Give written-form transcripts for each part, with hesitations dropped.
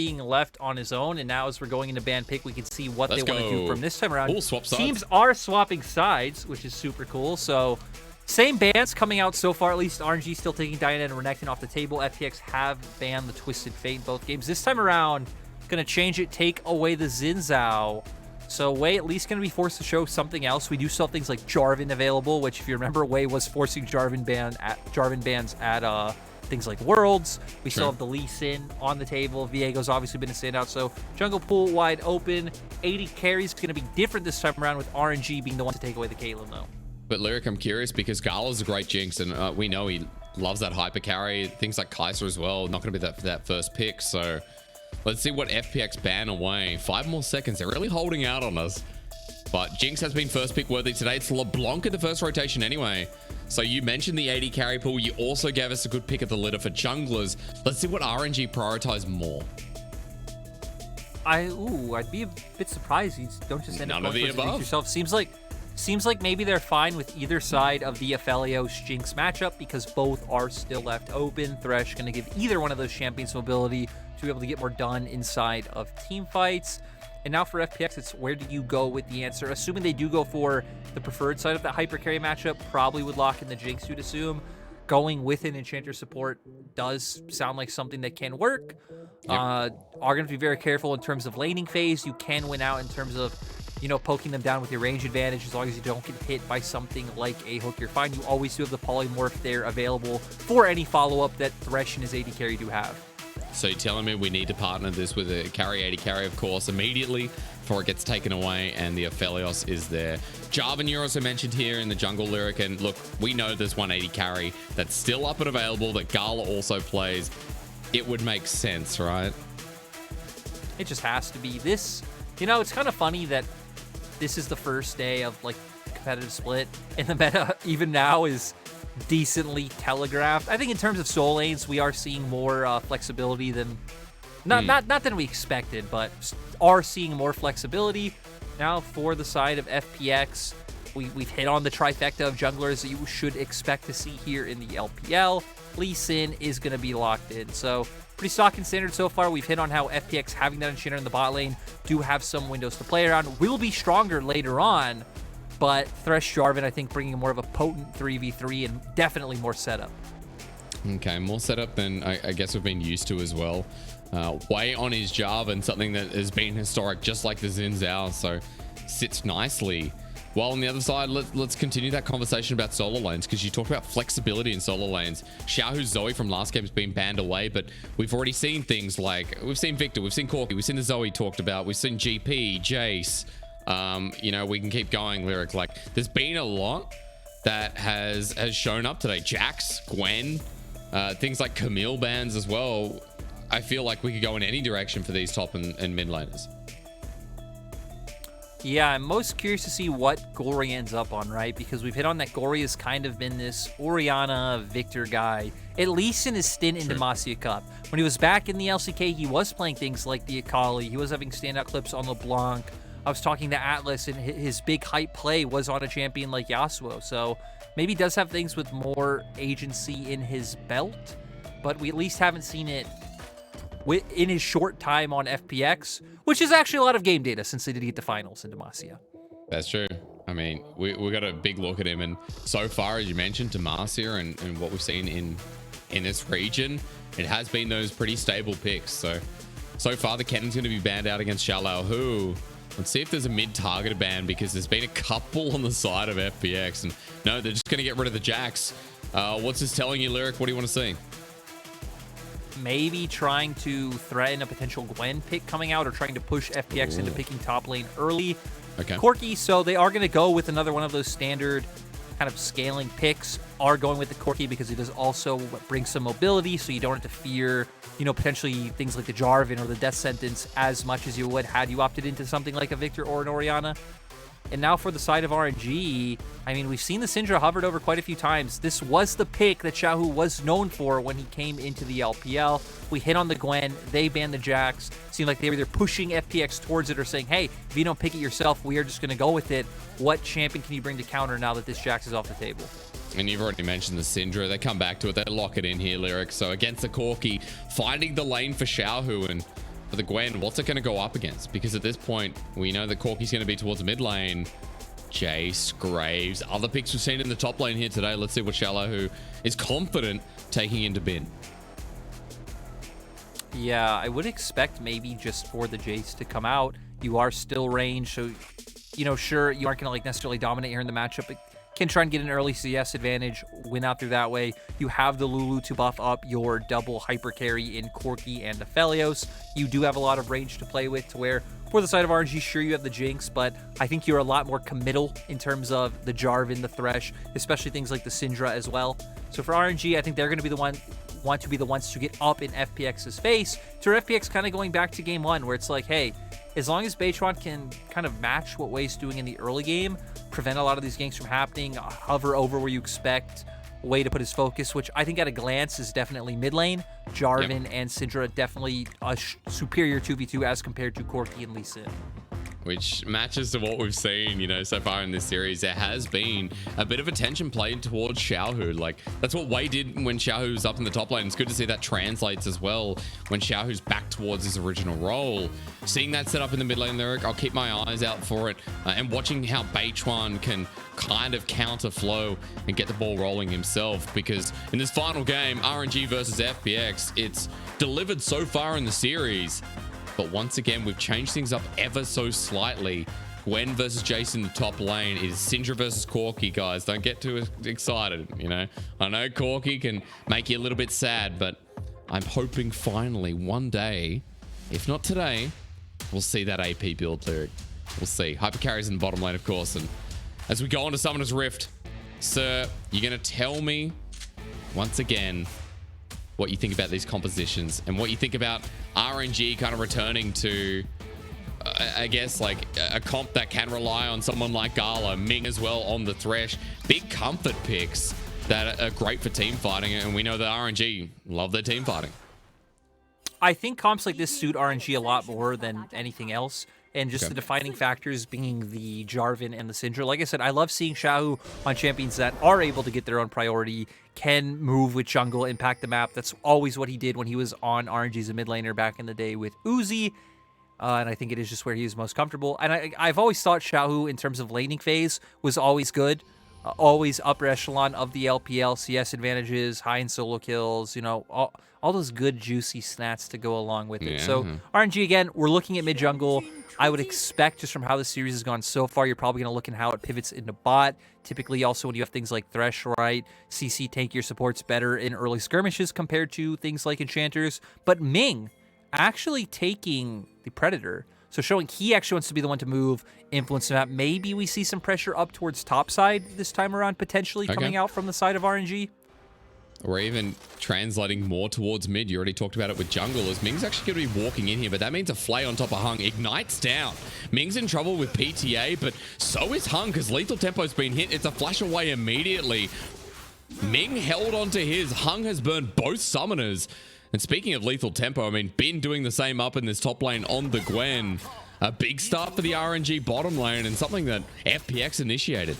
being left on his own, and now as we're going into ban pick, we can see what they want to do from this time around. Ooh, swap sides. Teams are swapping sides, which is super cool. So same bans coming out so far, at least. RNG still taking Diana and Renekton off the table. FPX have banned the Twisted Fate in both games. This time around, going to change it, take away the Xin Zhao. So Wei at least going to be forced to show something else. We do still have things like Jarvan available, which if you remember, Wei was forcing Jarvan bans at things like Worlds. We still have the Lee Sin on the table. Viego's obviously been a standout. So jungle pool wide open. 80 carries going to be different this time around with RNG being the one to take away the Caitlyn though. But Lyric, I'm curious because Gala's a great Jinx, and we know he loves that hyper carry. Things like Kai'Sa as well. Not going to be that first pick. So let's see what FPX ban away. 5 more seconds. They're really holding out on us. But Jinx has been first pick worthy today. It's LeBlanc in the first rotation anyway. So you mentioned the 80 carry pool. You also gave us a good pick at the litter for junglers. Let's see what RNG prioritize more. I'd be a bit surprised you don't just end up None of the above. Yourself. Seems like maybe they're fine with either side of the Aphelios Jinx matchup because both are still left open. Thresh going to give either one of those champions mobility to be able to get more done inside of team fights. And now for FPX, it's where do you go with the answer? Assuming they do go for the preferred side of that hyper carry matchup, probably would lock in the Jinx, you'd assume. Going with an Enchanter support does sound like something that can work. Yep. Are going to be very careful in terms of laning phase. You can win out in terms of, poking them down with your range advantage. As long as you don't get hit by something like a hook, you're fine. You always do have the polymorph there available for any follow-up that Thresh and his 80 carry do have. So you're telling me we need to partner this with a carry 80 carry, of course, immediately before it gets taken away, and the Aphelios is there. Jarvan, you're also mentioned here in the jungle Lyric, and look, we know there's 180 carry that's still up and available that Gala also plays. It would make sense, right? It just has to be. This, it's kind of funny that this is the first day of competitive split, and the meta even now is decently telegraphed. I think in terms of soul lanes, we are seeing more flexibility than not than we expected, but are seeing more flexibility. Now for the side of FPX, we've hit on the trifecta of junglers that you should expect to see here in the LPL. Lee Sin is going to be locked in, so pretty stock and standard so far. We've hit on how FPX having that Enchanter in the bot lane do have some windows to play around. Will be stronger later on, but Thresh Jarvan, I think, bringing more of a potent 3v3 and definitely more setup. Okay, more setup than I guess we've been used to as well. Way on his Jarvan, something that has been historic, just like the Xin Zhao, so sits nicely. While on the other side, let's continue that conversation about solo lanes, because you talked about flexibility in solo lanes. Xiaohu Zoe from last game has been banned away, but we've already seen things like, we've seen Victor, we've seen Corki, we've seen the Zoe talked about, we've seen GP, Jace. We can keep going, Lyric. There's been a lot that has shown up today. Jax, Gwen, things like Camille bans as well. I feel like we could go in any direction for these top and mid laners. Yeah, I'm most curious to see what Gory ends up on, right? Because we've hit on that Gory has kind of been this Orianna Victor guy, at least in his stint in Demacia Cup. When he was back in the LCK, he was playing things like the Akali. He was having standout clips on LeBlanc. I was talking to Atlas, and his big hype play was on a champion like Yasuo. So maybe he does have things with more agency in his belt, but we at least haven't seen it in his short time on FPX, which is actually a lot of game data since they did get the finals in Demacia. That's true. I mean, we got a big look at him, and so far, as you mentioned, Demacia and what we've seen in this region, it has been those pretty stable picks. So far, the Ketten's going to be banned out against Xiaohu. Let's see if there's a mid-targeted ban, because there's been a couple on the side of FPX, and no, they're just going to get rid of the Jax. What's this telling you, Lyric? What do you want to see? Maybe trying to threaten a potential Gwen pick coming out, or trying to push FPX into picking top lane early. Okay. Corki, so they are going to go with another one of those standard kind of scaling picks, are going with the Corki because it does also bring some mobility, so you don't have to fear, potentially things like the Jarvan or the death sentence as much as you would had you opted into something like a Victor or an Orianna. And now for the side of RNG, I mean, we've seen the Syndra hovered over quite a few times. This was the pick that Xiaohu was known for when he came into the LPL. We hit on the Gwen, they banned the Jax. Seemed like they were either pushing FPX towards it or saying, hey, if you don't pick it yourself, we are just going to go with it. What champion can you bring to counter now that this Jax is off the table? And you've already mentioned the Syndra. They come back to it. They lock it in here, Lyric. So against the Corki, finding the lane for Xiaohu, and for the Gwen, what's it going to go up against? Because at this point, we know that Corki's going to be towards the mid lane. Jace, Graves, other picks we've seen in the top lane here today. Let's see what Shallow is confident taking into bin. Yeah, I would expect maybe just for the Jace to come out. You are still range, so, you know, sure, you aren't going to like necessarily dominate here in the matchup, but can try and get an early CS advantage, win out through that way. You have the Lulu to buff up your double hyper carry in Corki and Aphelios. You do have a lot of range to play with, to where for the side of RNG, sure, you have the Jinx, but I think you're a lot more committal in terms of the Jarvan, the Thresh, especially things like the Syndra as well. So for RNG, I think they're going to be the want to be the ones to get up in FPX's face, to FPX kind of going back to game one, where it's like, hey, as long as Beitron can kind of match what Wei's doing in the early game, prevent a lot of these ganks from happening, hover over where you expect Wei to put his focus, which I think at a glance is definitely mid lane. Jarvan and Syndra definitely a superior 2v2 as compared to Corki and Lee Sin. Which matches to what we've seen, you know, so far in this series. There has been a bit of attention played towards Xiaohu. Like, that's what Wei did when Xiaohu was up in the top lane. It's good to see that translates as well when Xiaohu's back towards his original role. Seeing that set up in the mid lane, Lyric, I'll keep my eyes out for it. And watching how Beitron can kind of counter flow and get the ball rolling himself. Because in this final game, RNG versus FPX, it's delivered so far in the series. But once again, we've changed things up ever so slightly. Gwen versus Jace in the top lane. It is Syndra versus Corki, guys. Don't get too excited, you know. I know Corki can make you a little bit sad, but I'm hoping finally one day, if not today, we'll see that AP build, Lyric. We'll see. Hyper carries in the bottom lane, of course. And as we go on to Summoner's Rift, sir, you're going to tell me once again what you think about these compositions and what you think about RNG kind of returning to, I guess, like a comp that can rely on someone like Gala, Ming as well on the Thresh. Big comfort picks that are great for team fighting, and we know that RNG love their team fighting. I think comps like this suit RNG a lot more than anything else. And just the defining factors being the Jarvan and the Syndra. Like I said, I love seeing Xiaohu on champions that are able to get their own priority, can move with jungle, impact the map. That's always what he did when he was on RNG as a mid laner back in the day with Uzi. And I think it is just where he is most comfortable. And I've always thought Xiaohu, in terms of laning phase, was always good. Always upper echelon of the LPL, CS advantages, high in solo kills, you know, all those good juicy stats to go along with it. So RNG, again, we're looking at mid jungle. I would expect, just from how the series has gone so far, you're probably going to look at how it pivots into bot. Typically, also, when you have things like Thresh, right, CC tankier support's better in early skirmishes compared to things like Enchanters. But Ming actually taking the Predator, so showing he actually wants to be the one to move, influence the map. Maybe we see some pressure up towards top side this time around, potentially coming out from the side of RNG. Or even translating more towards mid. You already talked about it with jungle, as Ming's actually going to be walking in here, but that means a Flay on top of Hung ignites down. Ming's in trouble with PTA, but so is Hung, because Lethal Tempo's been hit. It's a flash away immediately. Ming held onto his. Hung has burned both summoners. And speaking of Lethal Tempo, I mean, Bin doing the same up in this top lane on the Gwen. A big start for the RNG bottom lane, and something that FPX initiated.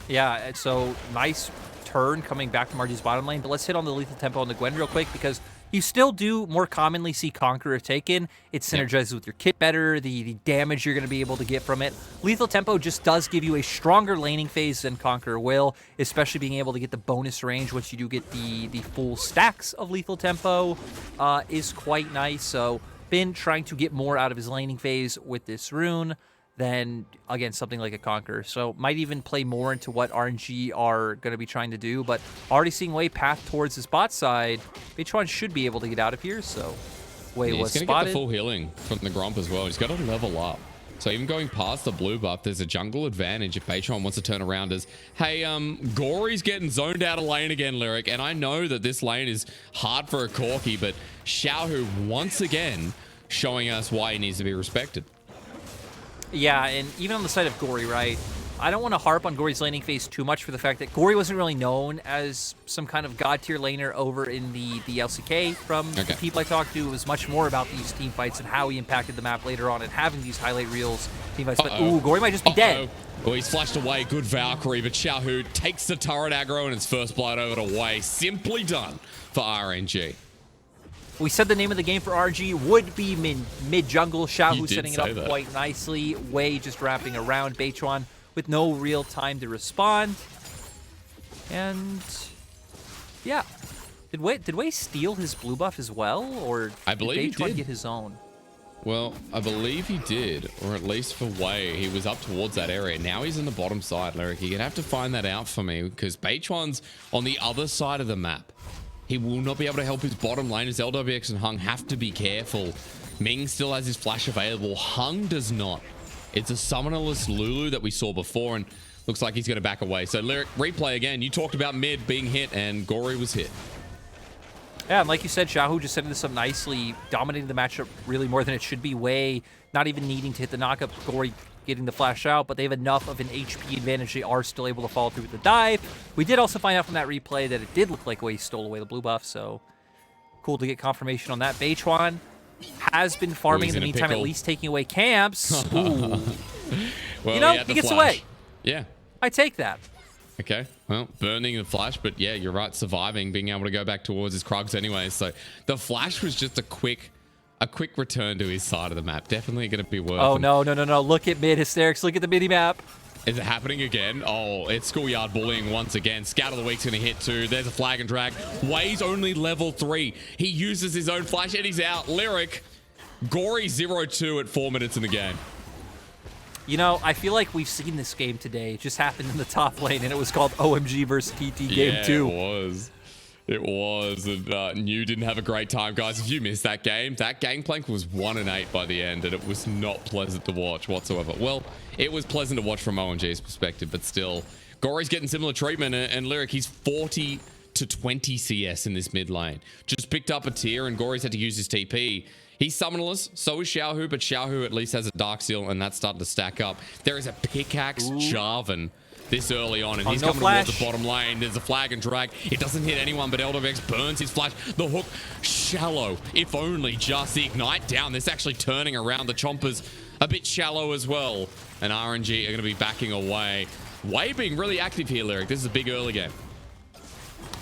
Yeah, so nice turn coming back from RG's bottom lane, but let's hit on the Lethal Tempo on the Gwen real quick, because you still do more commonly see Conqueror taken. It synergizes with your kit better, the damage you're going to be able to get from it. Lethal Tempo just does give you a stronger laning phase than Conqueror will, especially being able to get the bonus range once you do get the full stacks of Lethal Tempo is quite nice. So been trying to get more out of his laning phase with this rune than, again, something like a Conqueror. So might even play more into what RNG are going to be trying to do, but already seeing Wei path towards his bot side. Beitron should be able to get out of here, so Wei was spotted. He's going to get the full healing from the Gromp as well. He's got to level up. So even going past the blue buff, there's a jungle advantage if Beitron wants to turn around as, hey, Gory's getting zoned out of lane again, Lyric, and I know that this lane is hard for a Corki, but Xiaohu once again showing us why he needs to be respected. Yeah, and even on the side of Gory, right? I don't want to harp on Gory's laning phase too much for the fact that Gory wasn't really known as some kind of god-tier laner over in the LCK from the people I talked to. It was much more about these team fights and how he impacted the map later on and having these highlight reels, team fights. But, ooh, Gory might just be dead. Well, he's flashed away. Good Valkyrie, but Xiaohu takes the turret aggro and it's first blood over to Wei. Simply done for RNG. We said the name of the game for RNG would be mid jungle. Xiaohu setting it up quite nicely. Wei just wrapping around Beichuan with no real time to respond. And yeah, did Wei steal his blue buff as well, or I believe did Beichuan he did get his own? Well, I believe he did, or at least for Wei, he was up towards that area. Now he's in the bottom side, Lyric. You're gonna have to find that out for me, because Beichuan's on the other side of the map. He will not be able to help his bottom lane, as LWX and Hung have to be careful. Ming still has his flash available. Hung does not. It's a summonerless Lulu that we saw before, and looks like he's going to back away. So, Lyric, replay again. You talked about mid being hit, and Gory was hit. Yeah, and like you said, Xiaohu just setting this up nicely, dominating the matchup really more than it should be. Wei not even needing to hit the knockup. Gory getting the flash out, but they have enough of an HP advantage. They are still able to follow through with the dive. We did also find out from that replay that it did look like Wei stole away the blue buff, so cool to get confirmation on that. Beichuan has been farming in the meantime, at least taking away camps. Ooh. Well, you know, he gets away. Yeah. I take that. Okay, well, burning the flash, but yeah, you're right, surviving, being able to go back towards his Krugs anyway. So the flash was just a quick return to his side of the map. Definitely going to be worth. Oh, no. Look at mid, Hysterics. Look at the mini-map. Is it happening again? Oh, it's schoolyard bullying once again. Scout of the Week's going to hit too. There's a flag and drag. Wei's only level 3. He uses his own flash and he's out. Lyric, Gory 0-2 at 4 minutes in the game. You know, I feel like we've seen this game today. It just happened in the top lane, and it was called OMG versus TT Game 2. Yeah, it was. And New didn't have a great time. Guys, if you missed that gangplank was 1-8 by the end, and it was not pleasant to watch whatsoever. Well, it was pleasant to watch from OMG's perspective, but still. Gory's getting similar treatment, and Lyric, he's 40 to 20 CS in this mid lane. Just picked up a tier, and Gory's had to use his TP. He's summonerless, so is Xiaohu, but Xiaohu at least has a Dark Seal, and that's starting to stack up. There is a pickaxe Jarvan this early on, and he's coming towards the bottom lane. There's a flag and drag. It doesn't hit anyone, but LWX burns his flash. The hook, shallow, if only just the ignite down. This actually turning around. The Chomper's a bit shallow as well, and RNG are going to be backing away. Wei being really active here, Lyric. This is a big early game.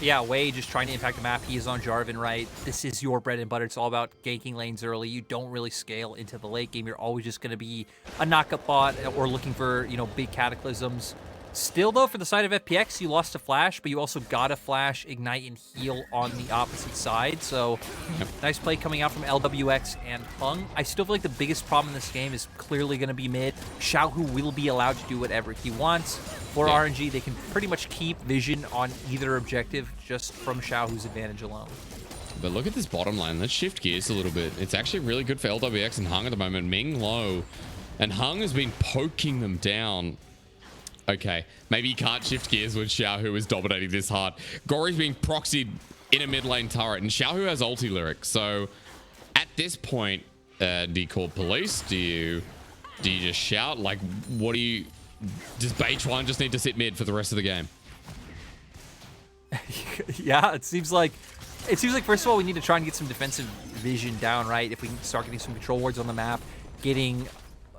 Yeah, Wei just trying to impact the map. He is on Jarvan, right? This is your bread and butter. It's all about ganking lanes early. You don't really scale into the late game. You're always just going to be a knockup bot or looking for, you know, big cataclysms. Still, though, for the side of FPX, you lost a flash, but you also got a flash, ignite, and heal on the opposite side. So, nice play coming out from LWX and Hung. I still feel like the biggest problem in this game is clearly going to be mid. Xiaohu will be allowed to do whatever he wants. For RNG, they can pretty much keep vision on either objective just from Xiaohu's advantage alone. But look at this bottom line. Let's shift gears a little bit. It's actually really good for LWX and Hung at the moment. Ming low, and Hung has been poking them down. Okay, maybe you can't shift gears when Xiaohu is dominating this hard. Gory's being proxied in a mid lane turret, and Xiaohu has ulti, Lyric. So at this point, do you call police? Do you just shout? Like, what do you... Does Beichuan just need to sit mid for the rest of the game? Yeah, it seems like first of all we need to try and get some defensive vision down, right? If we can start getting some control wards on the map, getting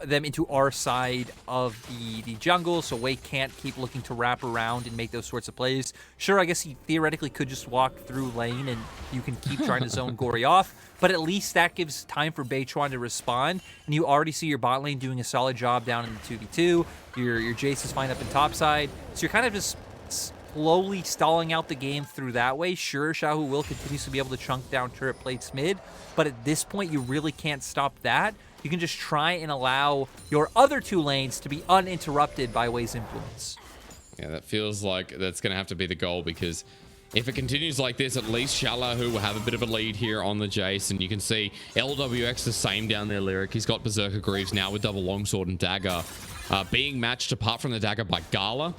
them into our side of the jungle, so Wei can't keep looking to wrap around and make those sorts of plays. Sure, I guess he theoretically could just walk through lane and you can keep trying to zone Gory off, but at least that gives time for Beichuan to respond, and you already see your bot lane doing a solid job down in the 2v2. Your Jace is fine up in top side, so you're kind of just slowly stalling out the game through that way. Sure, Xiaohu will continue to be able to chunk down turret plates mid, but at this point you really can't stop that. You can just try and allow your other two lanes to be uninterrupted by Wei's influence. Yeah, that feels like that's going to have to be the goal, because if it continues like this, at least Xiaohu will have a bit of a lead here on the Jace, and you can see LWX the same down there, Lyric. He's got Berserker Greaves now with double longsword and dagger, being matched apart from the dagger by Gala.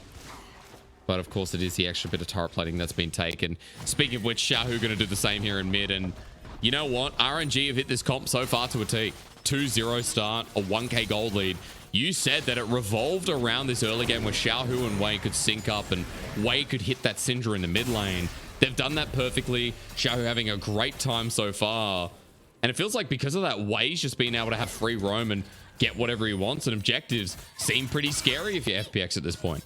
But of course, it is the extra bit of turret plating that's been taken. Speaking of which, Xiaohu going to do the same here in mid, and you know what? RNG have hit this comp so far to a T. 2-0 start, a 1k gold lead. You said that it revolved around this early game where Xiaohu and Wei could sync up and Wei could hit that Syndra in the mid lane. They've done that perfectly. Xiaohu having a great time so far. And it feels like because of that, Wei's just being able to have free roam and get whatever he wants, and objectives seem pretty scary if you're FPX at this point.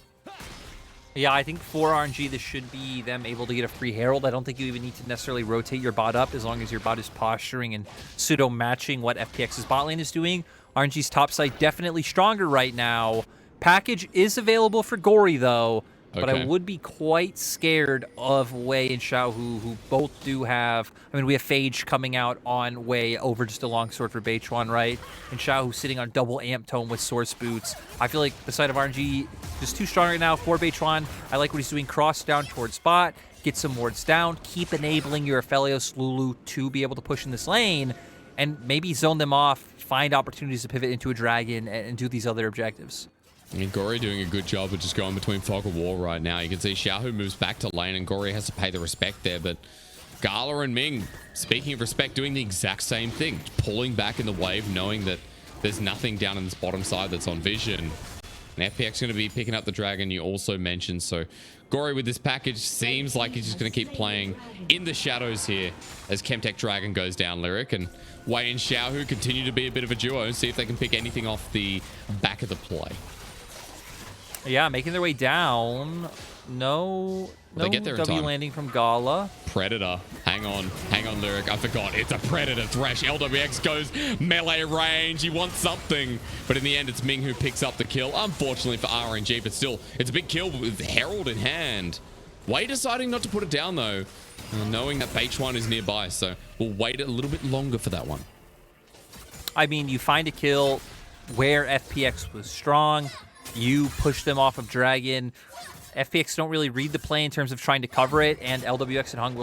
Yeah, I think for RNG, this should be them able to get a free Herald. I don't think you even need to necessarily rotate your bot up as long as your bot is posturing and pseudo-matching what FPX's bot lane is doing. RNG's top side definitely stronger right now. Package is available for Gory, though, but I would be quite scared of Wei and Xiao, who both do have... I mean, we have Phage coming out on Wei over just a longsword for Beichuan, right? And Xiao, who's sitting on double amp tome with source boots. I feel like the side of RNG is too strong right now for Beichuan. I like what he's doing, cross down towards bot, get some wards down, keep enabling your Aphelios Lulu to be able to push in this lane, and maybe zone them off, find opportunities to pivot into a dragon, and do these other objectives. I mean, Gory doing a good job of just going between Fog of War right now. You can see Xiaohu moves back to lane, and Gory has to pay the respect there. But Gala and Ming, speaking of respect, doing the exact same thing. Pulling back in the wave, knowing that there's nothing down in this bottom side that's on vision. And FPX going to be picking up the dragon you also mentioned. So Gory with this package seems like he's just going to keep playing in the shadows here as Chemtech Dragon goes down, Lyric. And Wei and Xiaohu continue to be a bit of a duo and see if they can pick anything off the back of the play. Yeah, making their way down. No They get there in W time. landing from Gala. Predator. Hang on, Lyric. I forgot. It's a Predator Thresh. LWX goes melee range. He wants something. But in the end, it's Ming who picks up the kill. Unfortunately for RNG, but still, it's a big kill with Herald in hand. Wei deciding not to put it down, though, knowing that Beichuan is nearby. So we'll wait a little bit longer for that one. I mean, you find a kill where FPX was strong. You push them off of Dragon. FPX don't really read the play in terms of trying to cover it, and LWX and Hung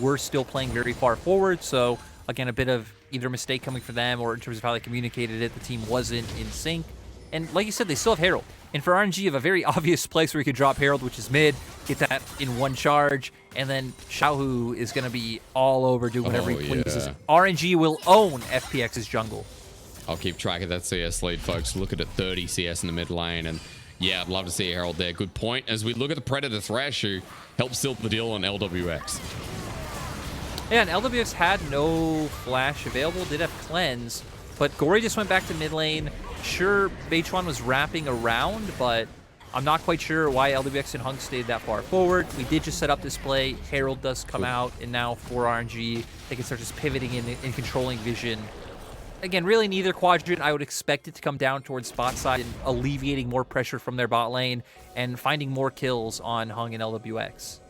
were still playing very far forward. So, again, a bit of either a mistake coming for them or in terms of how they communicated it, the team wasn't in sync. And like you said, they still have Herald. And for RNG, you have a very obvious place where you could drop Herald, which is mid, get that in one charge, and then Xiaohu is going to be all over doing whatever he pleases. Yeah. RNG will own FPX's jungle. I'll keep track of that CS lead, folks. Look at it, 30 CS in the mid lane. And yeah, I'd love to see a Herald there. Good point. As we look at the Predator Thresh, who helps seal the deal on LWX. Yeah, and LWX had no flash available, did have cleanse, but Gory just went back to mid lane. Sure, Beichuan was wrapping around, but I'm not quite sure why LWX and Hung stayed that far forward. We did just set up this play. Herald does come out, and now for RNG, they can start just pivoting in and controlling vision. Again, really neither quadrant. I would expect it to come down towards bot side and alleviating more pressure from their bot lane and finding more kills on Hung and LWX.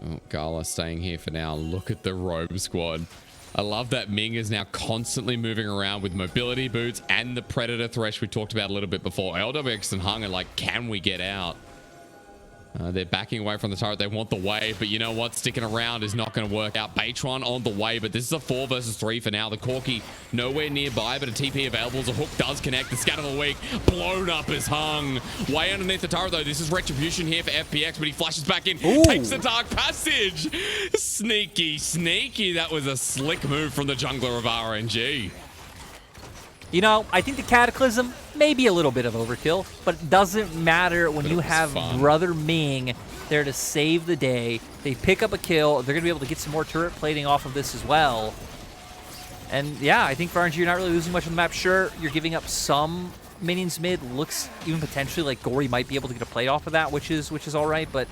Oh, Gala staying here for now. Look at the Robe Squad. I love that Ming is now constantly moving around with mobility boots and the Predator Thresh we talked about a little bit before. LWX and Hung are like, can we get out? They're backing away from the turret. They want the wave, but you know what? Sticking around is not going to work out. Beichuan on the way, but this is a 4 versus 3 for now. The Corki nowhere nearby, but a TP available as a hook does connect. The scat of the week blown up is Hung. Way underneath the turret, though. This is retribution here for FPX, but he flashes back in. Ooh. Takes the Dark Passage. Sneaky, sneaky. That was a slick move from the jungler of RNG. You know, I think the Cataclysm may be a little bit of overkill, but it doesn't matter when you have Brother Ming there to save the day. They pick up a kill. They're going to be able to get some more turret plating off of this as well. And yeah, I think for RNG, you're not really losing much on the map. Sure, you're giving up some minions mid. Looks even potentially like Gory might be able to get a play off of that, which is all right. But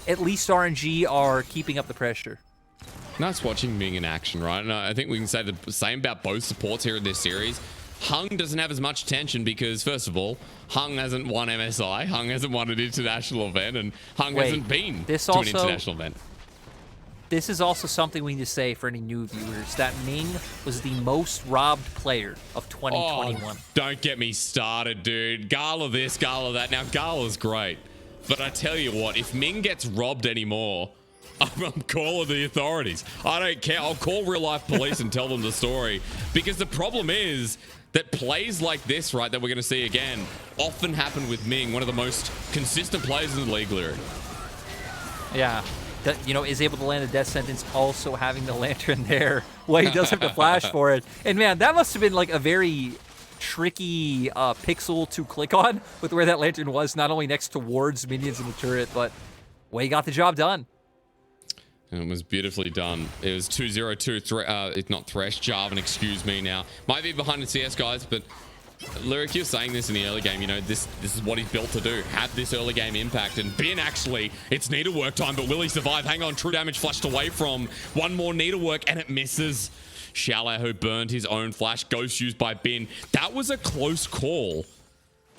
at least RNG are keeping up the pressure. Nice watching Ming in action, right? And I think we can say the same about both supports here in this series. Hung doesn't have as much tension because, first of all, Hung hasn't won MSI, Hung hasn't won an international event, and Hung hasn't been to an international event. This is also something we need to say for any new viewers, that Ming was the most robbed player of 2021. Oh, don't get me started, dude. Gala this, Gala that. Now, Gala's great, but I tell you what, if Ming gets robbed anymore, I'm calling the authorities. I don't care. I'll call real life police and tell them the story, because the problem is that plays like this, right, that we're going to see again, often happen with Ming, one of the most consistent players in the league, Lyric. Yeah, that, you know, is able to land a death sentence, also having the lantern there. Well, he does have to flash for it. And man, that must have been like a very tricky pixel to click on with where that lantern was, not only next towards minions in the turret, but Wei got the job done. And it was beautifully done. It was 2-0-2, it's not Thresh, Jarvan, excuse me now. Might be behind the CS, guys, but Lyric, you're saying this in the early game, you know, this is what he's built to do. Have this early game impact. And Bin actually, it's needlework time, but will he survive? Hang on, true damage flashed away from one more needlework, and it misses. Xiaolao, who burned his own flash, ghost used by Bin. That was a close call.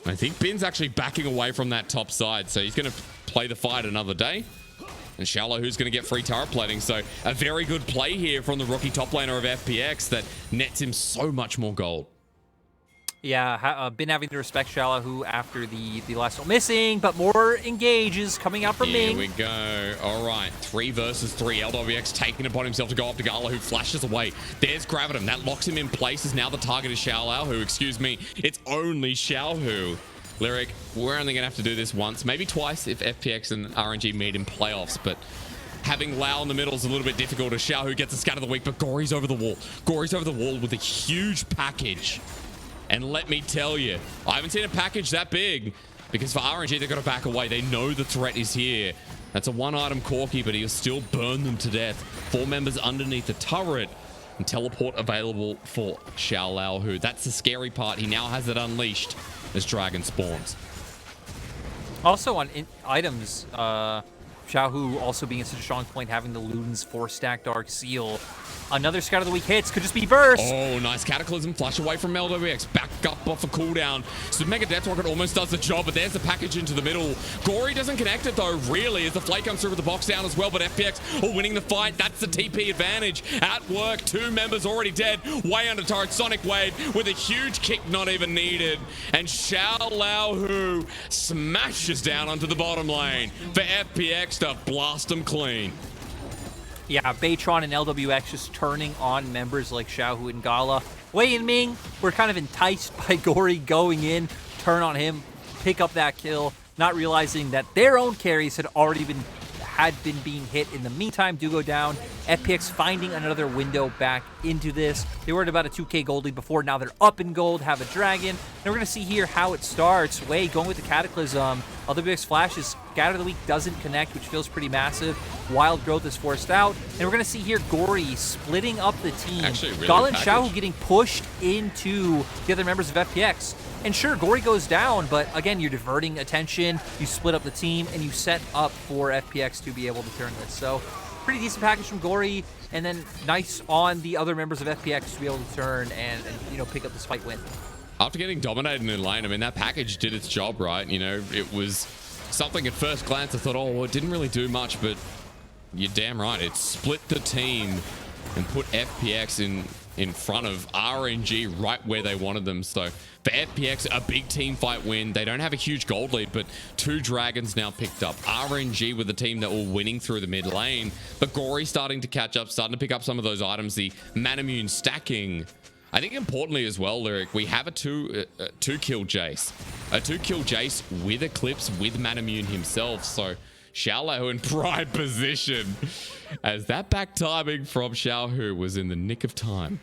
I think Bin's actually backing away from that top side, so he's going to play the fight another day. And Xiaolao, who's going to get free turret plating. So a very good play here from the rookie top laner of FPX that nets him so much more gold. Yeah, been having to respect Xiaolao, who after the last one missing, but more engages coming out from Ming. Here we go. All right, 3 versus 3. LWX taking it upon himself to go after Gala, who flashes away. There's Gravitum. That locks him in place, as now the target is Xiaolao, who, excuse me, it's only Xiaohu. Lyric, we're only going to have to do this once, maybe twice if FPX and RNG meet in playoffs, but having Lao in the middle is a little bit difficult. Xiaohu gets a scat of the week, but Gory's over the wall. Gory's over the wall with a huge package. And let me tell you, I haven't seen a package that big, because for RNG, they've got to back away. They know the threat is here. That's a 1-item Corki, but he'll still burn them to death. 4 members underneath the turret, and teleport available for Xiaolao, who, that's the scary part. He now has it unleashed as Dragon spawns. Also on items, Xiaohu also being at such a strong point, having the Luden's 4-stack Dark Seal. Another Scout of the Week hits. Could just be Burst. Oh, nice Cataclysm. Flush away from LWX. Back up off a cooldown. So Mega Death Rocket almost does the job, but there's the package into the middle. Gory doesn't connect it, though, really, as the Flake comes through with the box down as well, but FPX are winning the fight. That's the TP advantage. At work, 2 members already dead. Way under turret. Sonic Wave with a huge kick not even needed. And Xiaolao, who smashes down onto the bottom lane for FPX to blast them clean. Yeah, Baytron and LWX just turning on members like Xiaohu and Gala. Wei and Ming were kind of enticed by Gory going in, turn on him, pick up that kill, not realizing that their own carries had been being hit in the meantime. Do go down. FPX finding another window back into this. They were at about a 2k gold lead before. Now they're up in gold, have a dragon. And we're going to see here how it starts. Wei going with the Cataclysm. LWX flashes. Scatter of the Week doesn't connect, which feels pretty massive. Wild Growth is forced out. And we're going to see here Gory splitting up the team. Actually, really Gala and Xiaohu getting pushed into the other members of FPX. And sure, Gory goes down, but again, you're diverting attention, you split up the team, and you set up for FPX to be able to turn this. So, pretty decent package from Gory, and then nice on the other members of FPX to be able to turn and you know, pick up this fight win. After getting dominated in lane, I mean, that package did its job, right? You know, it was something at first glance I thought, oh, well, it didn't really do much, but you're damn right. It split the team and put FPX in front of RNG right where they wanted them. So for FPX, a big team fight win. They don't have a huge gold lead, but 2 dragons now picked up. RNG with the team that were winning through the mid lane, but Gory starting to catch up, starting to pick up some of those items, the Manamune stacking. I think importantly as well, Lyric, we have a 2-kill Jace. A 2-kill Jace with Eclipse, with Manamune himself. So Xiaolao in prime position, as that back timing from Xiaohu was in the nick of time.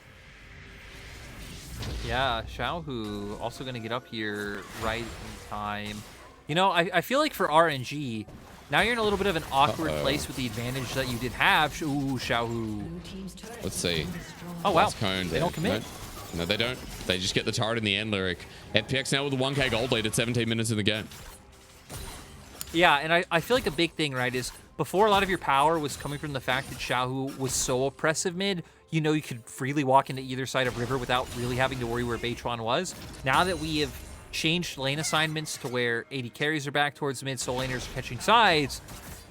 Yeah, Xiaohu also going to get up here right in time. You know, I feel like for RNG, now you're in a little bit of an awkward place with the advantage that you did have. Ooh, Xiaohu. Let's see. Oh, wow. They don't commit. No, they don't. They just get the turret in the end, Lyric. FPX now with a 1k gold lead at 17 minutes in the game. Yeah, and I feel like a big thing, right, is before a lot of your power was coming from the fact that Xiaohu was so oppressive mid, you know, you could freely walk into either side of river without really having to worry where Baytron was. Now that we have changed lane assignments to where AD carries are back towards mid, soul laners are catching sides,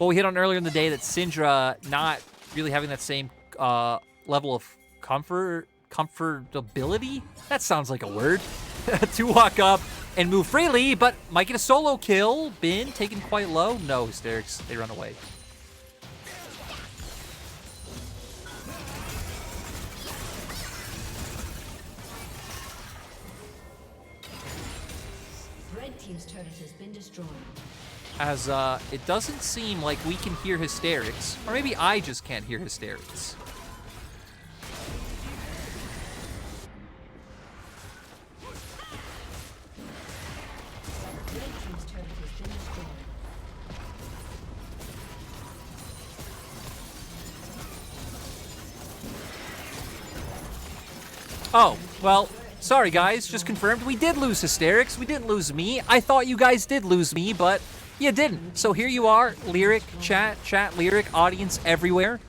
well, we hit on earlier in the day that Syndra not really having that same level of comfortability? That sounds like a word. To walk up and move freely, but might get a solo kill. Bin taken quite low. No, Hysterics, they run away. Red team's turret has been destroyed. As it doesn't seem like we can hear Hysterics, or maybe I just can't hear Hysterics. Oh, well, Sorry, guys, just confirmed we did lose Hysterics. We didn't lose me. I thought you guys did lose me, but you didn't. So here you are, Lyric, chat, Lyric, audience everywhere.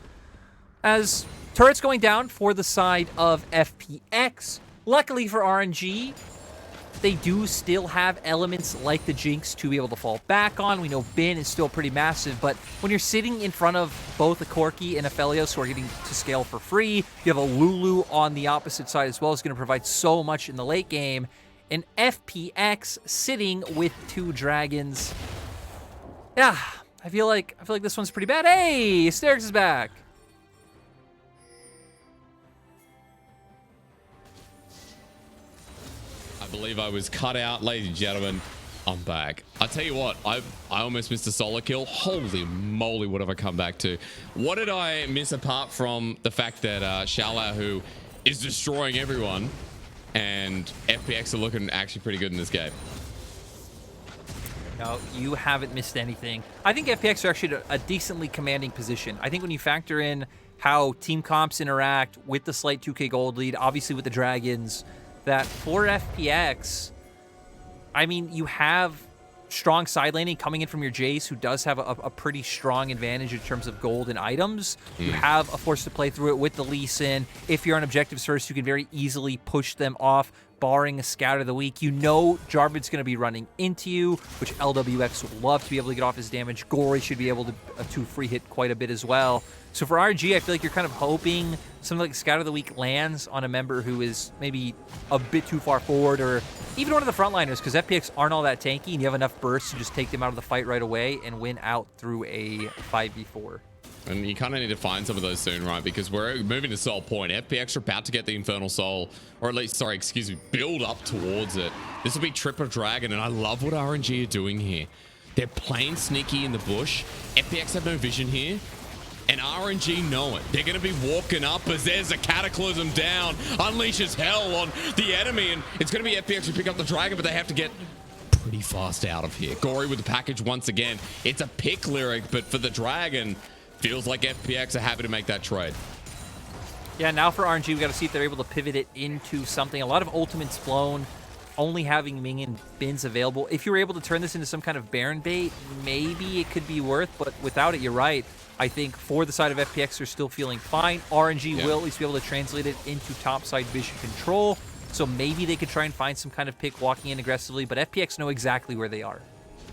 As turrets going down for the side of FPX. Luckily for RNG, they do still have elements like the Jinx to be able to fall back on. We know Bin is still pretty massive, but when you're sitting in front of both a Corki and a Felios who are getting to scale for free, you have a Lulu on the opposite side as well, is going to provide so much in the late game. And FPX sitting with 2 dragons. Yeah, I feel like this one's pretty bad. Hey, Hysterics is back. I believe I was cut out, ladies and gentlemen. I'm back. I tell you what, I almost missed a solo kill. Holy moly, what have I come back to? What did I miss apart from the fact that Shala, who is destroying everyone, and FPX are looking actually pretty good in this game? No, you haven't missed anything. I think FPX are actually a decently commanding position. I think when you factor in how team comps interact with the slight 2K gold lead, obviously with the Dragons, that for FPX, I mean, you have strong side laning coming in from your Jace, who does have a pretty strong advantage in terms of gold and items. You have a force to play through it with the Lee Sin. If you're on objectives first, you can very easily push them off, barring a scout of the week. You know Jarvan's going to be running into you, which LWX would love to be able to get off his damage. Gory should be able to free hit quite a bit as well. So for RNG, I feel like you're kind of hoping something like Scout of the Week lands on a member who is maybe a bit too far forward, or even one of the frontliners, because FPX aren't all that tanky, and you have enough bursts to just take them out of the fight right away and win out through a 5v4. And you kind of need to find some of those soon, right? Because we're moving to Soul Point. FPX are about to get the Infernal Soul, or at least, sorry, excuse me, build up towards it. This will be Tripper Dragon, and I love what RNG are doing here. They're playing sneaky in the bush. FPX have no vision here. And RNG know it. They're going to be walking up as there's a Cataclysm down, unleashes hell on the enemy, and it's going to be FPX who pick up the dragon, but they have to get pretty fast out of here. Gory with the package once again. It's a pick Lyric, but for the dragon, feels like FPX are happy to make that trade. Yeah, now for RNG, we got to see if they're able to pivot it into something. A lot of ultimates flown, only having minion bins available. If you were able to turn this into some kind of Baron bait, maybe it could be worth, but without it, you're right. I think for the side of FPX, they're still feeling fine. RNG will at least be able to translate it into topside vision control, so maybe they could try and find some kind of pick walking in aggressively, but FPX know exactly where they are.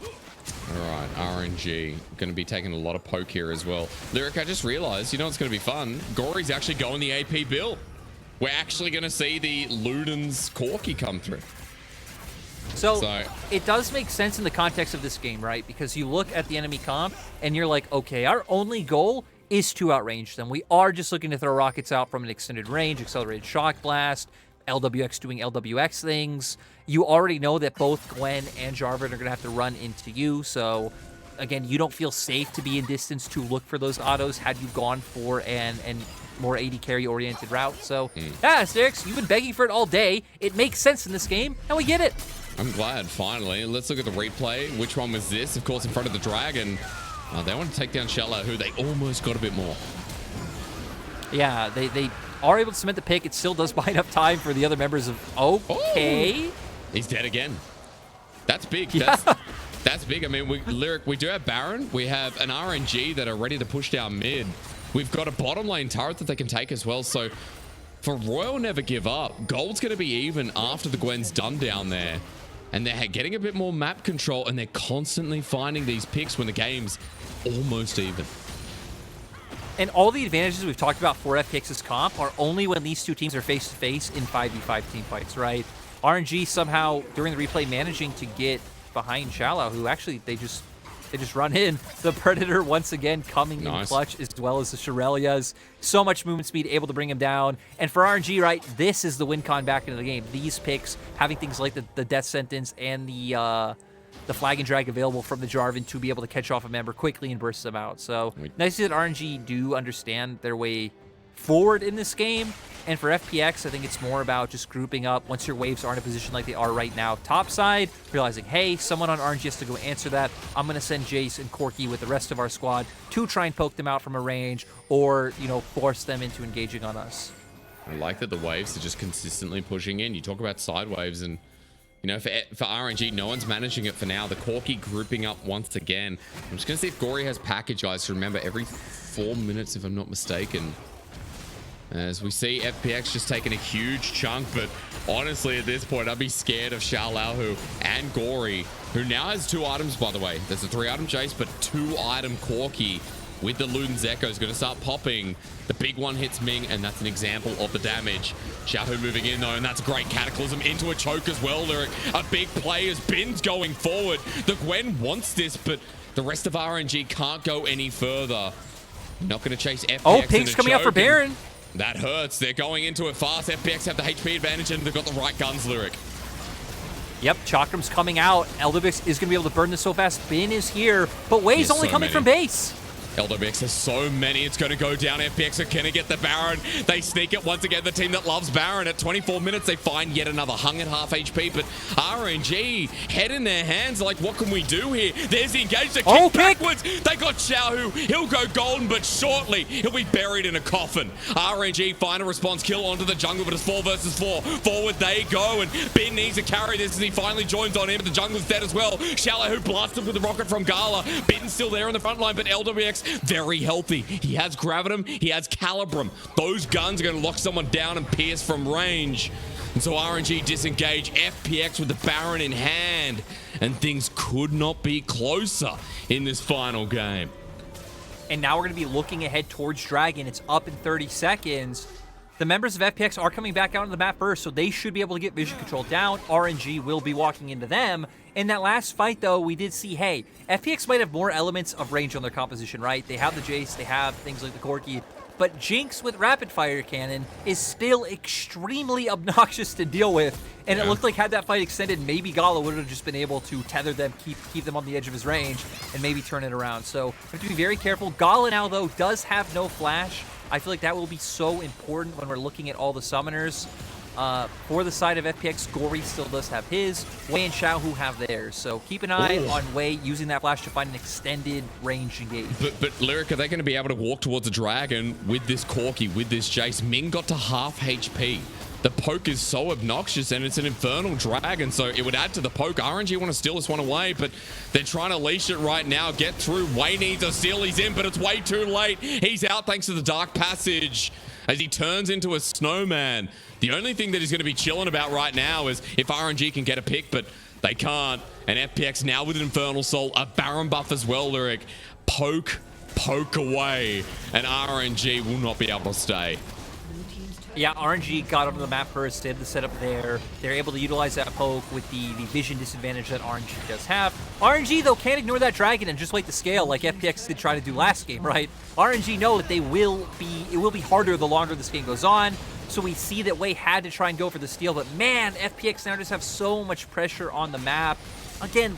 All right, RNG going to be taking a lot of poke here as well. Lyric, I just realized, you know what's going to be fun? Gory's actually going the AP build. We're actually going to see the Luden's Corki come through. So it does make sense in the context of this game, right? Because you look at the enemy comp and you're like, okay, our only goal is to outrange them. We are just looking to throw rockets out from an extended range, accelerated shock blast, LWX doing LWX things. You already know that both Gwen and Jarvan are going to have to run into you. So again, you don't feel safe to be in distance to look for those autos had you gone for an more AD carry oriented route. So yeah, Hysterics, you've been begging for it all day. It makes sense in this game, and we get it. I'm glad, finally. Let's look at the replay. Which one was this? Of course, in front of the dragon. They want to take down Shala, who they almost got a bit more. Yeah, they are able to cement the pick. It still does buy enough time for the other members of... Okay. Oh, he's dead again. That's big. Yeah. That's big. I mean, Lyric, we do have Baron. We have an RNG that are ready to push down mid. We've got a bottom lane turret that they can take as well. So for Royal Never Give Up, gold's going to be even after the Gwen's done down there. And they're getting a bit more map control, and they're constantly finding these picks when the game's almost even. And all the advantages we've talked about for FPX's comp are only when these two teams are face-to-face in 5v5 team fights, right? RNG somehow, during the replay, managing to get behind Shallow, who actually, they just run in. The Predator once again coming in clutch, as well as the Shirelias. So much movement speed, able to bring him down. And for RNG, right, this is the win con back into the game. These picks, having things like the Death Sentence and the Flag and Drag available from the Jarvan to be able to catch off a member quickly and burst them out. So nice to see that RNG do understand their way forward in this game. And for FPX, I think it's more about just grouping up once your waves are in a position like they are right now topside, realizing, hey, someone on RNG has to go answer that. I'm going to send Jace and Corki with the rest of our squad to try and poke them out from a range or, you know, force them into engaging on us. I like that the waves are just consistently pushing in. You talk about side waves, and you know, for RNG, no one's managing it for now. The Corki grouping up once again. I'm just gonna see if Gory has package, guys. Remember, every 4 minutes, if I'm not mistaken. As we see FPX just taking a huge chunk, but honestly, at this point, I'd be scared of Xiaolahu and Gory, who now has 2 items, by the way. There's a 3-item chase, but 2-item Corki with the Luden's Echo is going to start popping. The big one hits Ming, and that's an example of the damage. Xiaohu moving in, though, and that's a great Cataclysm into a choke as well, Lyric. A big play as Bin's going forward. The Gwen wants this, but the rest of RNG can't go any further. Not going to chase FPX. Oh, Pink's coming out for Baron. That hurts. They're going into it fast. FPX have the HP advantage, and they've got the right guns, Lyric. Yep, Chakram's coming out. LWX is going to be able to burn this so fast. Bin is here, but Wei's only so coming many from base. LWX has so many. It's going to go down. FPX are going to get the Baron. They sneak it once again. The team that loves Baron. At 24 minutes, they find yet another hung at half HP. But RNG, head in their hands. Like, what can we do here? There's the engage. The kick backwards. They got Xiaohu. He'll go golden, but shortly he'll be buried in a coffin. RNG find a response kill onto the jungle, but it's 4 versus 4. Forward they go, and Bin needs to carry this as he finally joins on in, but the jungle's dead as well. Xiaohu blasted with the rocket from Gala. Bin's still there in the front line, but LWX very healthy. He has Gravitum, he has Calibrum. Those guns are going to lock someone down and pierce from range. And so RNG disengage, FPX with the Baron in hand, and things could not be closer in this final game. And now we're going to be looking ahead towards Dragon. It's up in 30 seconds. The members of FPX are coming back out on the map first, so they should be able to get vision control down. RNG will be walking into them. In that last fight, though, we did see, hey, FPX might have more elements of range on their composition, right? They have the Jace, they have things like the Corki, but Jinx with Rapid Fire Cannon is still extremely obnoxious to deal with. And it looked like had that fight extended, maybe Gala would have just been able to tether them, keep them on the edge of his range, and maybe turn it around. So we have to be very careful. Gala now, though, does have no flash. I feel like that will be so important when we're looking at all the summoners. For the side of FPX, Gory still does have his. Wei and Xiaohu have theirs. So keep an eye on Wei using that flash to find an extended range engage. But Lyric, are they going to be able to walk towards a dragon with this Corki, with this Jace? Ming got to half HP. The poke is so obnoxious, and it's an infernal dragon, so it would add to the poke. RNG want to steal this one away, but they're trying to leash it right now. Get through. Wei needs a steal. He's in, but it's way too late. He's out thanks to the Dark Passage as he turns into a snowman. The only thing that he's going to be chilling about right now is if RNG can get a pick, but they can't. And FPX now with an Infernal Soul, a Baron buff as well, Lyric. Poke away, and RNG will not be able to stay. Yeah, RNG got onto the map first, did the setup there. They're able to utilize that poke with the vision disadvantage that RNG does have. RNG, though, can't ignore that dragon and just wait the scale like FPX did try to do last game, right? RNG know that it will be harder the longer this game goes on. So we see that Wei had to try and go for the steal, but man, FPX now just have so much pressure on the map. Again,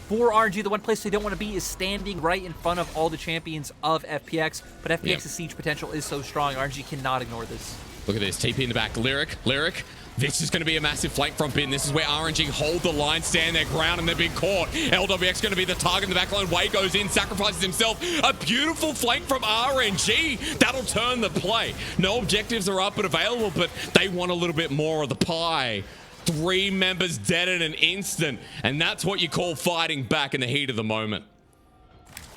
for RNG, the one place they don't want to be is standing right in front of all the champions of FPX, but FPX's siege potential is so strong, RNG cannot ignore this. Look at this, TP in the back, Lyric. This is going to be a massive flank from Bin. This is where RNG hold the line, stand their ground, and they're being caught. LWX going to be the target in the back line. Wei goes in, sacrifices himself. A beautiful flank from RNG. That'll turn the play. No objectives are up and available, but they want a little bit more of the pie. 3 members dead in an instant, and that's what you call fighting back in the heat of the moment.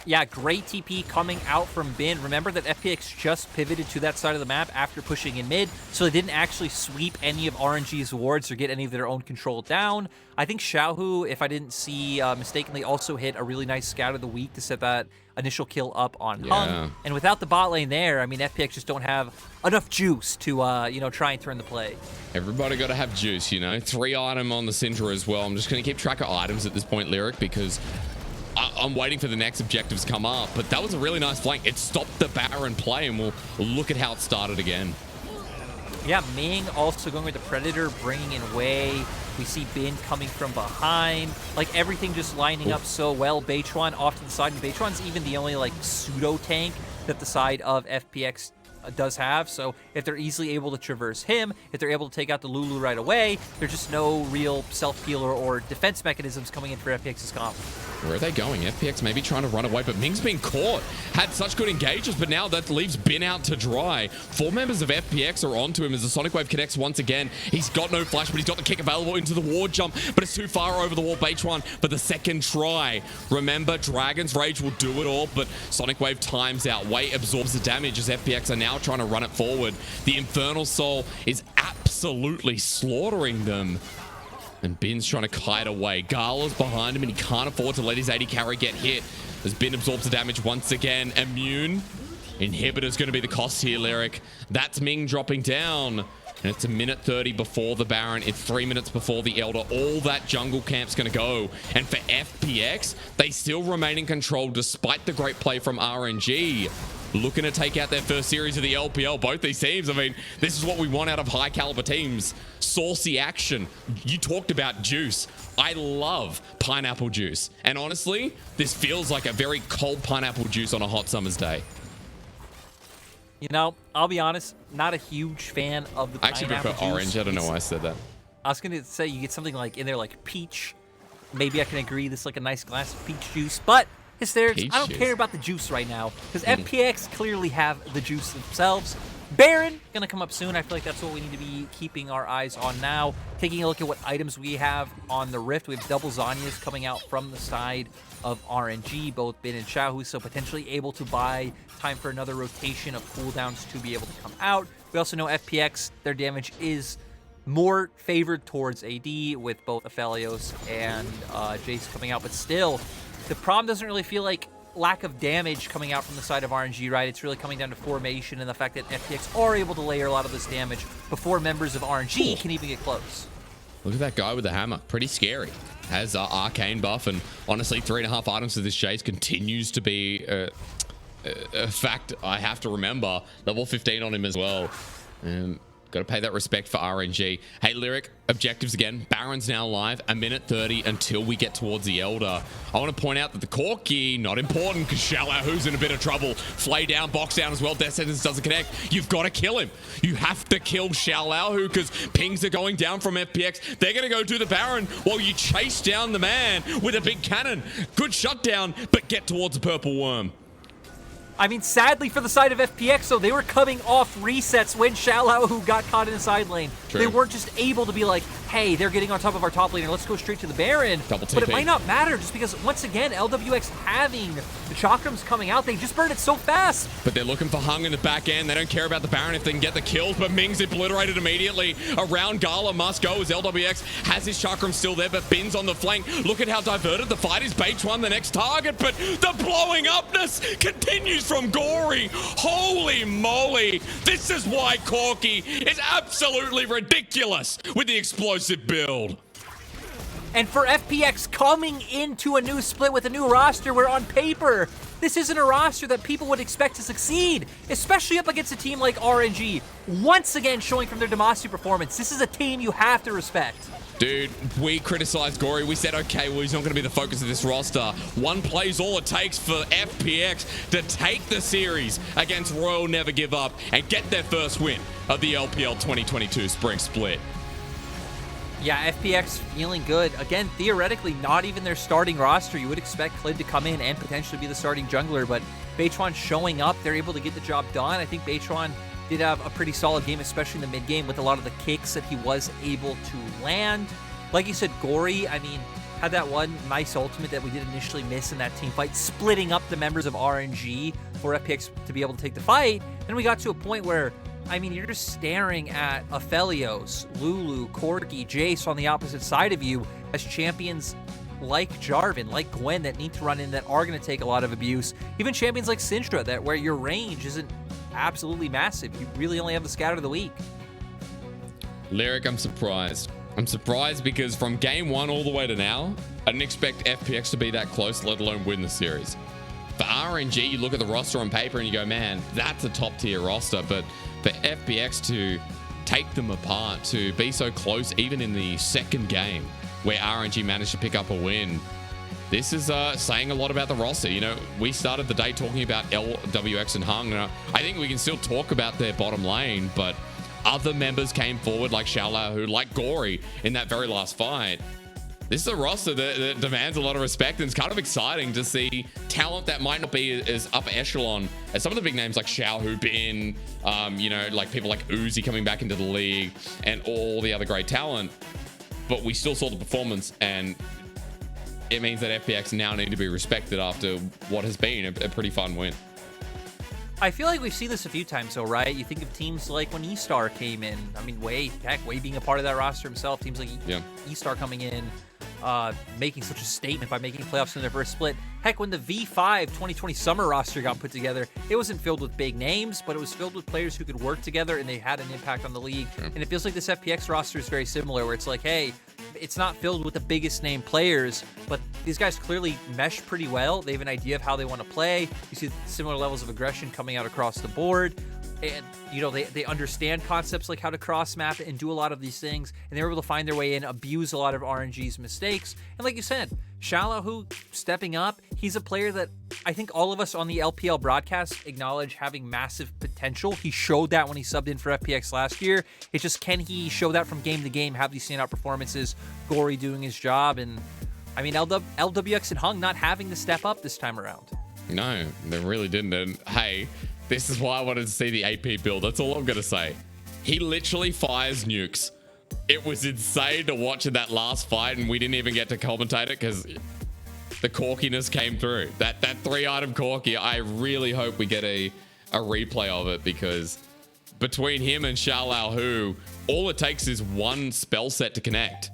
Yeah, great TP coming out from Bin. Remember that FPX just pivoted to that side of the map after pushing in mid, so they didn't actually sweep any of RNG's wards or get any of their own control down. I think Xiaohu, if I didn't see mistakenly, also hit a really nice scout of the week to set that initial kill up on Hung. And without the bot lane there, I mean, FPX just don't have enough juice to, try and turn the play. Everybody got to have juice, 3 item on the Syndra as well. I'm just going to keep track of items at this point, Lyric, because I'm waiting for the next objectives to come up, but that was a really nice flank. It stopped the Baron play, and we'll look at how it started again. Yeah, Ming also going with the Predator, bringing in Wei. We see Bin coming from behind. Like, everything just lining up so well. Beichuan off to the side, and Beichuan's even the only, pseudo-tank that the side of FPX does have. So if they're easily able to traverse him, if they're able to take out the Lulu right away, there's just no real self-heal or defense mechanisms coming in for FPX's comp. Where are they going? FPX maybe trying to run away, but Ming's been caught. Had such good engages, but now that leaves Bin out to dry. 4 members of FPX are onto him as the Sonic Wave connects once again. He's got no flash, but he's got the kick available into the ward jump, but it's too far over the wall. Beitwan for the second try. Remember, Dragon's Rage will do it all, but Sonic Wave times out. Wei absorbs the damage as FPX are now trying to run it forward. The Infernal Soul is absolutely slaughtering them. And Bin's trying to kite away. Gala's behind him, and he can't afford to let his 80 carry get hit. As Bin absorbs the damage once again. Immune. Inhibitor's going to be the cost here, Lyric. That's Ming dropping down. And it's a minute 30 before the Baron. It's 3 minutes before the Elder. All that jungle camp's going to go. And for FPX, they still remain in control despite the great play from RNG. Looking to take out their first series of the LPL. Both these teams, I mean, this is what we want out of high caliber teams. Saucy action. You talked about juice. I love pineapple juice. And honestly, this feels like a very cold pineapple juice on a hot summer's day. You know, I'll be honest, not a huge fan of the pineapple juice. I actually prefer orange. I don't know why I said that. I was going to say you get something like in there like peach. Maybe I can agree this is like a nice glass of peach juice, but hysterics, I don't care about the juice right now because FPX clearly have the juice themselves. Baron gonna come up soon. I feel like that's what we need to be keeping our eyes on now. Taking a look at what items we have on the Rift. We have double Zanyas coming out from the side of RNG, both Bin and Xiaohu, so potentially able to buy time for another rotation of cooldowns to be able to come out. We also know FPX, their damage is more favored towards AD with both Aphelios and Jace coming out, but still, the problem doesn't really feel like lack of damage coming out from the side of RNG, right? It's really coming down to formation and the fact that FPX are able to layer a lot of this damage before members of RNG can even get close. Look at that guy with the hammer. Pretty scary. Has arcane buff, and honestly, 3.5 items to this Jace continues to be a fact I have to remember. Level 15 on him as well. Got to pay that respect for RNG. Hey, Lyric, objectives again. Baron's now live, a minute 30 until we get towards the Elder. I want to point out that the Corki, not important because Xiaohu's in a bit of trouble. Flay down, box down as well. Death Sentence doesn't connect. You've got to kill him. You have to kill Xiaohu because pings are going down from FPX. They're going to go do the Baron while you chase down the man with a big cannon. Good shutdown, but get towards the purple worm. I mean, sadly for the side of FPX, though, they were coming off resets when Xiaohu got caught in the side lane. True. They weren't just able to be like, hey, they're getting on top of our top laner, let's go straight to the Baron. Double TP. But it might not matter just because, once again, LWX having the chakrams coming out, they just burned it so fast. But they're looking for Hung in the back end. They don't care about the Baron if they can get the kills, but Ming's obliterated immediately. Around Gala must go as LWX has his chakram still there, but Bin's on the flank. Look at how diverted the fight is. Beitwan the next target, but the blowing upness continues from Gory. Holy moly. This is why Corki is absolutely ridiculous with the explosive build. And for FPX coming into a new split with a new roster where on paper, this isn't a roster that people would expect to succeed, especially up against a team like RNG. Once again showing from their Demacia performance, this is a team you have to respect. Dude, we criticized Gory. We said, okay, well, he's not going to be the focus of this roster. One play's all it takes for FPX to take the series against Royal Never Give Up and get their first win of the LPL 2022 Spring Split. Yeah, FPX feeling good. Again, theoretically, not even their starting roster. You would expect Clid to come in and potentially be the starting jungler, but Beitwan showing up, they're able to get the job done. I think Beitwan did have a pretty solid game, especially in the mid-game with a lot of the kicks that he was able to land. Like you said, Gory, I mean, had that one nice ultimate that we did initially miss in that team fight, splitting up the members of RNG for FPX to be able to take the fight. Then we got to a point where, I mean, you're just staring at Aphelios, Lulu, Corki, Jace on the opposite side of you as champions like Jarvan, like Gwen that need to run in that are going to take a lot of abuse. Even champions like Syndra that where your range isn't absolutely massive. You really only have the scatter of the week. Lyric, I'm surprised. I'm surprised because from game one all the way to now, I didn't expect FPX to be that close, let alone win the series. For RNG, you look at the roster on paper and you go, man, that's a top tier roster. But for FPX to take them apart, to be so close, even in the second game where RNG managed to pick up a win, this is saying a lot about the roster. You know, we started the day talking about LWX and Hung. I think we can still talk about their bottom lane, but other members came forward like Xiaolau, like Gory in that very last fight. This is a roster that demands a lot of respect, and it's kind of exciting to see talent that might not be as upper echelon as some of the big names like Xiaohu Bin, you know, like people like Uzi coming back into the league and all the other great talent. But we still saw the performance, and it means that FPX now need to be respected after what has been a pretty fun win. I feel like we've seen this a few times, though, right? You think of teams like when E-Star came in. I mean, Wei being a part of that roster himself. Teams like E-Star coming in, making such a statement by making playoffs in their first split. Heck, when the V5 2020 summer roster got put together, it wasn't filled with big names, but it was filled with players who could work together, and they had an impact on the league. Sure. And it feels like this FPX roster is very similar, where it's like, hey, it's not filled with the biggest name players, but these guys clearly mesh pretty well. They have an idea of how they want to play. You see similar levels of aggression coming out across the board. And, you know, they understand concepts like how to cross map and do a lot of these things. And they were able to find their way in, abuse a lot of RNG's mistakes. And like you said, Xiaolau stepping up, he's a player that I think all of us on the LPL broadcast acknowledge having massive potential. He showed that when he subbed in for FPX last year. It's just, can he show that from game to game, have these standout performances, Gory doing his job? And I mean, LWX and Hung not having to step up this time around. No, they really didn't. And hey, this is why I wanted to see the AP build. That's all I'm going to say. He literally fires nukes. It was insane to watch in that last fight, and we didn't even get to commentate it because the corkiness came through. That 3-item corky, I really hope we get a replay of it, because between him and Xiaolau, all it takes is one spell set to connect.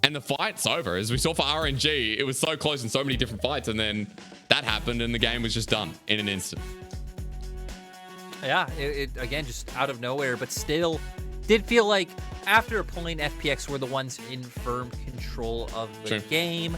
And the fight's over. As we saw for RNG, it was so close in so many different fights, and then that happened, and the game was just done in an instant. Yeah, it again, just out of nowhere, but still did feel like after a point, FPX were the ones in firm control of the game.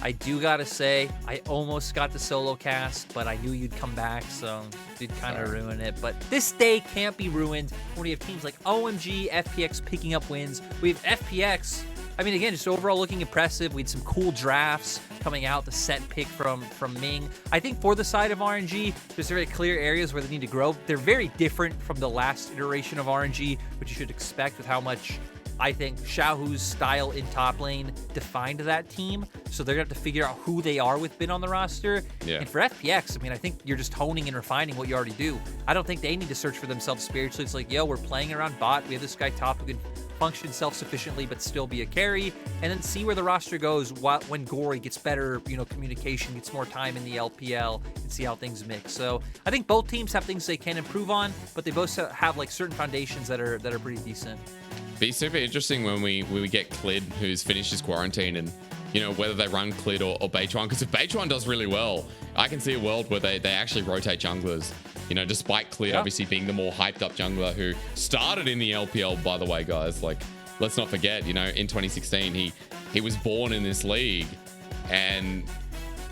I do gotta say, I almost got the solo cast, but I knew you'd come back, so it did kind of ruin it. But this day can't be ruined when we have teams like OMG, FPX picking up wins. We have FPX, I mean, again, just overall looking impressive. We had some cool drafts coming out, the set pick from Ming. I think for the side of RNG, there's very clear areas where they need to grow. They're very different from the last iteration of RNG, which you should expect with how much I think Xiaohu's style in top lane defined that team. So they're going to have to figure out who they are with Bin on the roster. Yeah. And for FPX, I mean, I think you're just honing and refining what you already do. I don't think they need to search for themselves spiritually. It's like, yo, we're playing around bot. We have this guy top who can function self-sufficiently but still be a carry, and then see where the roster goes when Gory gets better, you know, communication, gets more time in the LPL, and see how things mix. So I think both teams have things they can improve on, but they both have like certain foundations that are pretty decent. Be super interesting when we get Clid, who's finished his quarantine, and you know, whether they run Clid or Beichuan, because if Beichuan does really well, I can see a world where they actually rotate junglers. You know, despite Clid obviously being the more hyped up jungler who started in the LPL, by the way, guys. Like, let's not forget, you know, in 2016, he was born in this league, and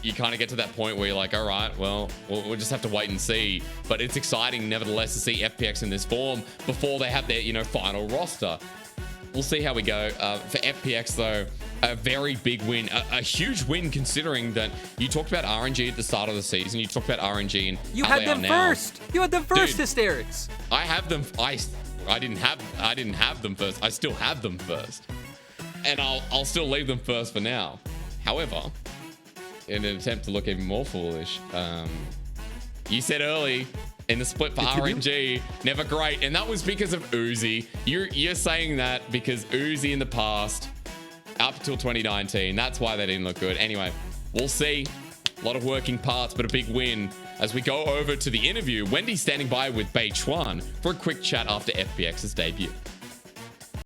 you kind of get to that point where you're like, all right, well, we'll just have to wait and see. But it's exciting, nevertheless, to see FPX in this form before they have their, you know, final roster. We'll see how we go. For FPX, though, a very big win. A huge win, considering that you talked about RNG at the start of the season. You talked about RNG and you had them first. You had them first, dude, hysterics. I have them. I didn't have them first. I still have them first, and I'll still leave them first for now. However, in an attempt to look even more foolish, you said early in the split for RNG, never great, and that was because of Uzi. You're saying that because Uzi in the past, up until 2019, that's why they didn't look good. Anyway, we'll see. A lot of working parts, but a big win. As we go over to the interview, Wendy's standing by with Beichuan for a quick chat after FPX's debut.